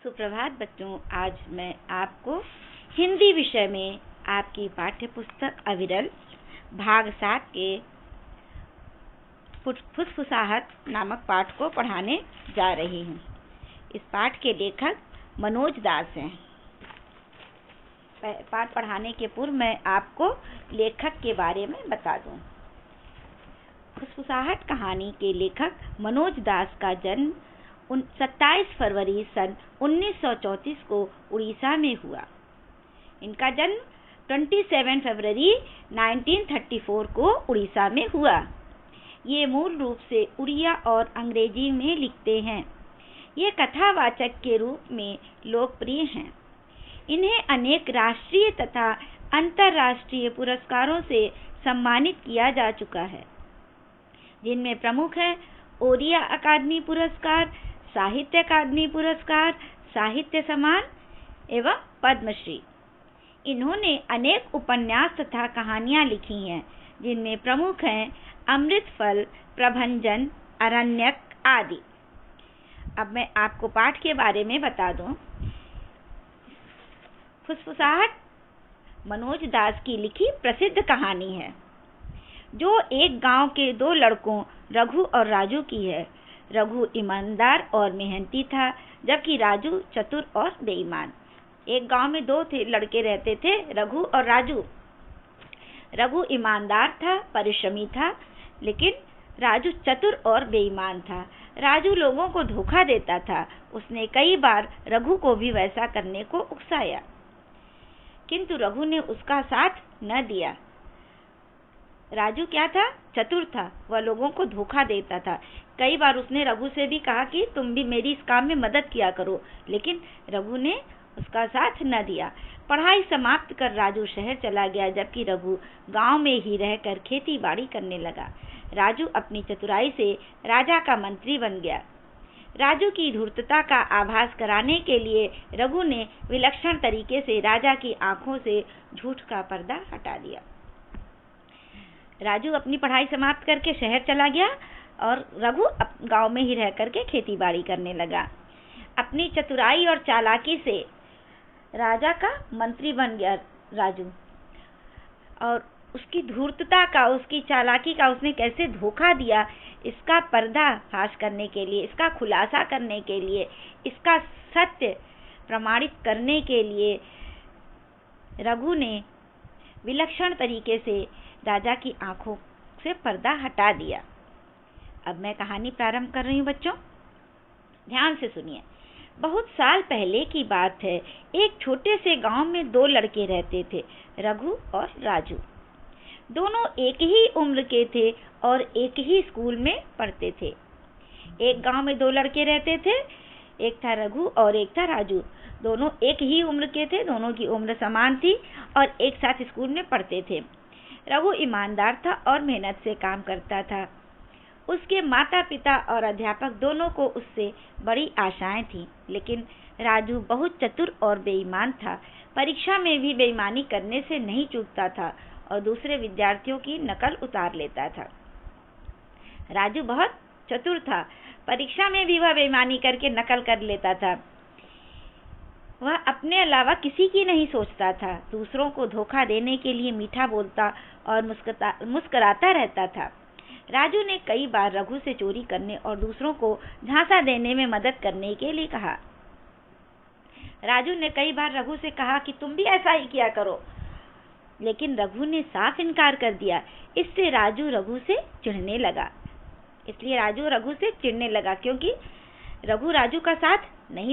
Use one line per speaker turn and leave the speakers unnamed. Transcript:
सुप्रभात बच्चों। आज मैं आपको हिंदी विषय में आपकी पाठ्य पुस्तक अविरल भाग 7 के फुसफुसाहट नामक पाठ को पढ़ाने जा रही हूँ। इस पाठ के लेखक मनोज दास हैं। पाठ पढ़ाने के पूर्व मैं आपको लेखक के बारे में बता दूँ। फुसफुसाहट कहानी के लेखक मनोज दास का जन्म 27 फरवरी सन 1934 को उड़ीसा में हुआ। इनका जन्म 27 फरवरी 1934 को उड़ीसा में हुआ। ये मूल रूप से उड़िया और अंग्रेजी में लिखते हैं। ये कथावाचक के रूप में लोकप्रिय हैं। इन्हें अनेक राष्ट्रीय तथा अंतर्राष्ट्रीय पुरस्कारों से सम्मानित किया जा चुका है, जिनमें प्रमुख हैं ओडिया अकादमी पुरस्कार, साहित्य अकादमी पुरस्कार, साहित्य सम्मान एवं पद्मश्री। इन्होंने अनेक उपन्यास तथा कहानियां लिखी हैं, जिनमें प्रमुख हैं अमृतफल, प्रभंजन, अरण्यक आदि। अब मैं आपको पाठ के बारे में बता दूं। फुसफुसाहट मनोज दास की लिखी प्रसिद्ध कहानी है, जो एक गांव के दो लड़कों रघु और राजू की है। रघु ईमानदार और मेहनती था, जबकि राजू चतुर और बेईमान। एक गांव में दो लड़के रहते थे, रघु और राजू। रघु ईमानदार था, परिश्रमी था, लेकिन राजू चतुर और बेईमान था। राजू लोगों को धोखा देता था। उसने कई बार रघु को भी वैसा करने को उकसाया, किंतु रघु ने उसका साथ न दिया। राजू क्या था? चतुर था। वह लोगों को धोखा देता था। कई बार उसने रघु से भी कहा कि तुम भी मेरी इस काम में मदद किया करो, लेकिन रघु ने उसका साथ न दिया। पढ़ाई समाप्त कर राजू शहर चला गया, जबकि रघु गांव में ही रहकर खेती बाड़ी करने लगा। राजू अपनी चतुराई से राजा का मंत्री बन गया। राजू की धूर्तता का आभास कराने के लिए रघु ने विलक्षण तरीके से राजा की आंखों से झूठ का पर्दा हटा दिया। राजू अपनी पढ़ाई समाप्त करके शहर चला गया और रघु गांव में ही रह करके खेती बाड़ी करने लगा। अपनी चतुराई और चालाकी से राजा का मंत्री बन गया राजू, और उसकी धूर्तता का, उसकी चालाकी का, उसने कैसे धोखा दिया, इसका पर्दाफाश करने के लिए, इसका खुलासा करने के लिए, इसका सत्य प्रमाणित करने के लिए रघु ने विलक्षण तरीके से राजा की आंखों से पर्दा हटा दिया। अब मैं कहानी प्रारंभ कर रही हूँ बच्चों, ध्यान से सुनिए। बहुत साल पहले की बात है। एक छोटे से गांव में दो लड़के रहते थे, रघु और राजू। दोनों एक ही उम्र के थे और एक ही स्कूल में पढ़ते थे। एक गांव में दो लड़के रहते थे, एक था रघु और एक था राजू। दोनों एक ही उम्र के थे, दोनों की उम्र समान थी और एक साथ स्कूल में पढ़ते थे। रघु ईमानदार था और मेहनत से काम करता था। उसके माता पिता और अध्यापक दोनों को उससे बड़ी आशाएं थीं, लेकिन राजू बहुत चतुर और बेईमान था। परीक्षा में भी बेईमानी करने से नहीं चूकता था और दूसरे विद्यार्थियों की नकल उतार लेता था। राजू बहुत चतुर था, परीक्षा में भी वह बेईमानी करके नकल कर लेता था। वह अपने अलावा किसी की नहीं सोचता था। दूसरों को धोखा देने के लिए मीठा बोलता और मुस्कुराता रहता था। राजू ने कई बार रघु से चोरी करने और दूसरों को झांसा देने में मदद करने के लिए कहा। राजू ने कई बार रघु से कहा कि तुम भी ऐसा ही किया करो, लेकिन रघु ने साफ इनकार कर दिया। इससे राजू रघु से चिढ़ने लगा। क्योंकि रघु राजू का साथ नहीं